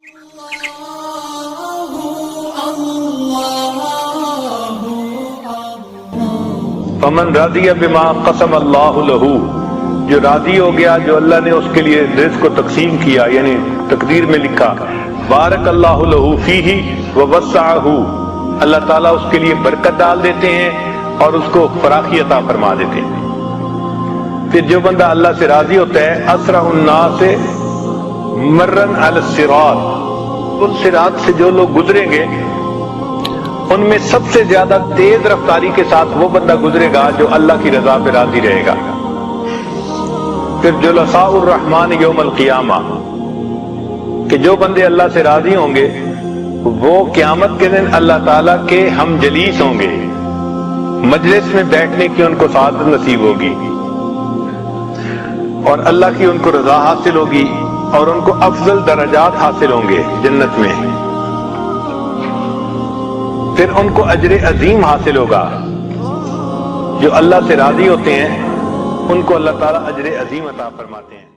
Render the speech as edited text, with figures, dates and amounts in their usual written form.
فمن رضی بما قسم اللہ لہ، جو راضی ہو گیا جو اللہ نے اس کے لیے رزق کو تقسیم کیا، یعنی تقدیر میں لکھا، بارک اللہ لہ فیہ ووسعہ، اللہ تعالیٰ اس کے لیے برکت ڈال دیتے ہیں اور اس کو فراخی عطا فرما دیتے ہیں۔ پھر جو بندہ اللہ سے راضی ہوتا ہے، اسرع الناس مرن علی الصراط، ان صراط سے جو لوگ گزریں گے ان میں سب سے زیادہ تیز رفتاری کے ساتھ وہ بندہ گزرے گا جو اللہ کی رضا پہ راضی رہے گا۔ پھر جلساء الرحمن یوم القیامہ، کہ جو بندے اللہ سے راضی ہوں گے وہ قیامت کے دن اللہ تعالیٰ کے ہم جلیس ہوں گے، مجلس میں بیٹھنے کی ان کو سعادت نصیب ہوگی اور اللہ کی ان کو رضا حاصل ہوگی اور ان کو افضل درجات حاصل ہوں گے جنت میں۔ پھر ان کو اجر عظیم حاصل ہوگا، جو اللہ سے راضی ہوتے ہیں ان کو اللہ تعالیٰ اجر عظیم عطا فرماتے ہیں۔